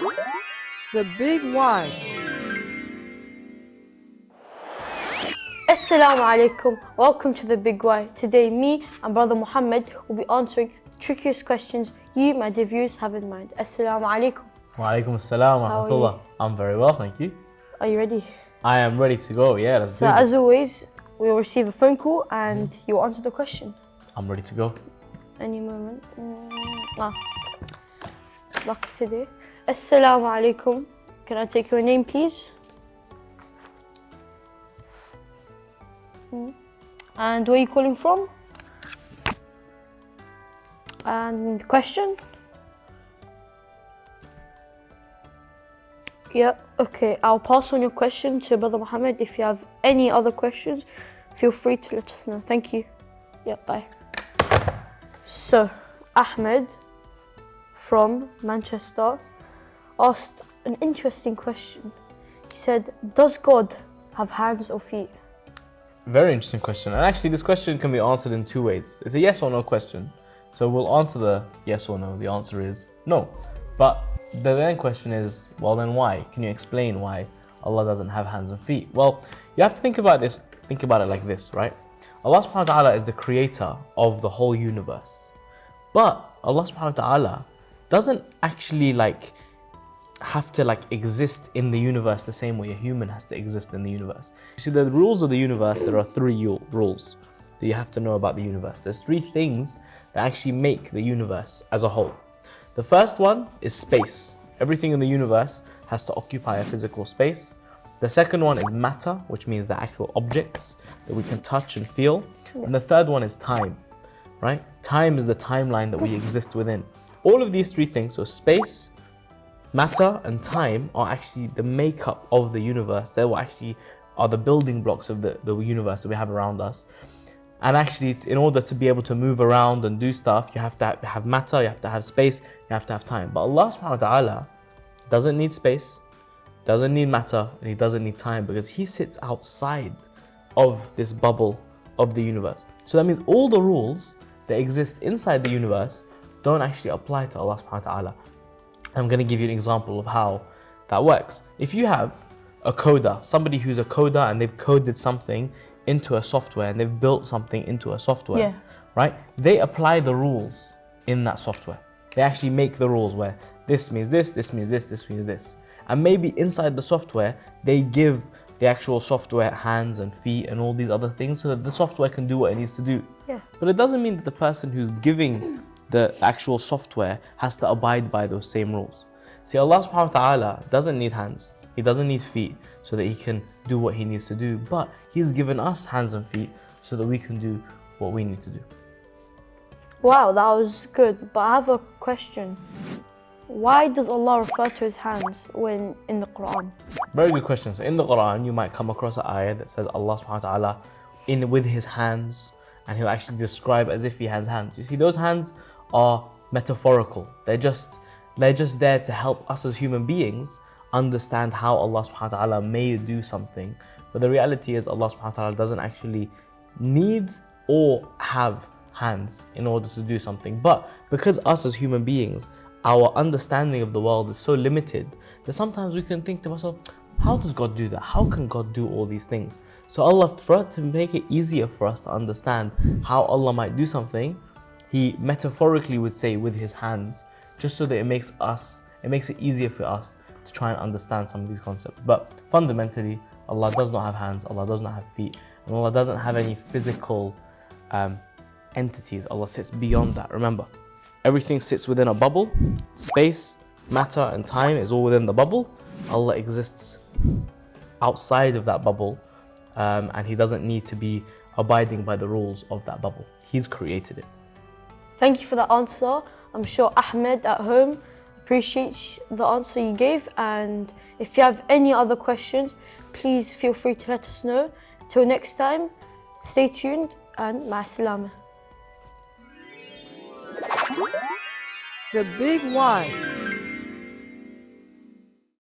The big why. Assalamu alaikum. Welcome to the Big Why. Today, me and brother Muhammad will be answering the trickiest questions you, my dear viewers, have in mind. Assalamu alaikum. Wa alaikum assalam wa How are rahmatullah. you? I'm very well, thank you. Are you ready? I am ready to go. Yeah, let's So, do as this. always, we will receive a phone call and you will answer the question. I'm ready to go. Any moment. Lucky today. Assalamu alaikum. Can I take your name, please? And where are you calling from? And question? Yeah, okay. I'll pass on your question to Brother Muhammad. If you have any other questions, feel free to let us know. Thank you. Yeah, bye. So, Ahmed from Manchester asked an interesting question. He said, does God have hands or feet? Very interesting question. And actually, this question can be answered in two ways. It's a yes or no question. So we'll answer the yes or no. The answer is no. But the then question is, well, then why? Can you explain why Allah doesn't have hands and feet? Well, you have to think about this. Think about it like this, right? Allah subhanahu wa ta'ala is the creator of the whole universe. But Allah subhanahu wa ta'ala doesn't actually have to exist in the universe the same way a human has to exist in the universe. You see, the rules of the universe, there are three rules that you have to know about the universe. There's three things that actually make the universe as a whole. The first one is space. Everything in the universe has to occupy a physical space. The second one is matter, which means the actual objects that we can touch and feel. And the third one is time, right? Time is the timeline that we exist within. All of these three things, so space, matter and time, are actually the makeup of the universe. They actually are the building blocks of the universe that we have around us. And actually, in order to be able to move around and do stuff, you have to have matter, you have to have space, you have to have time. But Allah subhanahu wa ta'ala doesn't need space, doesn't need matter, and He doesn't need time because He sits outside of this bubble of the universe. So that means all the rules that exist inside the universe don't actually apply to Allah subhanahu wa ta'ala. I'm going to give you an example of how that works. If you have a coder, somebody who's a coder and they've coded something into a software and they've built something into a software, right? They apply the rules in that software. They actually make the rules where this means this, this means this, this means this. And maybe inside the software, they give the actual software hands and feet and all these other things so that the software can do what it needs to do. But it doesn't mean that the person who's giving the actual software has to abide by those same rules. See, Allah subhanahu wa ta'ala doesn't need hands, He doesn't need feet so that He can do what He needs to do, but He's given us hands and feet so that we can do what we need to do. Wow, that was good. But I have a question. Why does Allah refer to His hands when in the Quran? Very good question. So in the Quran, you might come across an ayah that says Allah subhanahu wa ta'ala with His hands, and He'll actually describe as if He has hands. You see, those hands are metaphorical. They're just there to help us as human beings understand how Allah subhanahu wa ta'ala may do something. But the reality is Allah subhanahu wa ta'ala doesn't actually need or have hands in order to do something. But because us as human beings, our understanding of the world is so limited that sometimes we can think to ourselves, how does God do that? How can God do all these things? So Allah, to make it easier for us to understand how Allah might do something, He metaphorically would say with His hands, just so that it makes it easier for us to try and understand some of these concepts. But fundamentally, Allah does not have hands, Allah does not have feet, and Allah doesn't have any physical entities. Allah sits beyond that. Remember, everything sits within a bubble. Space, matter, and time is all within the bubble. Allah exists outside of that bubble, and He doesn't need to be abiding by the rules of that bubble. He's created it. Thank you for that answer. I'm sure Ahmed at home appreciates the answer you gave, and if you have any other questions, please feel free to let us know. Till next time, stay tuned and ma salama. The big why.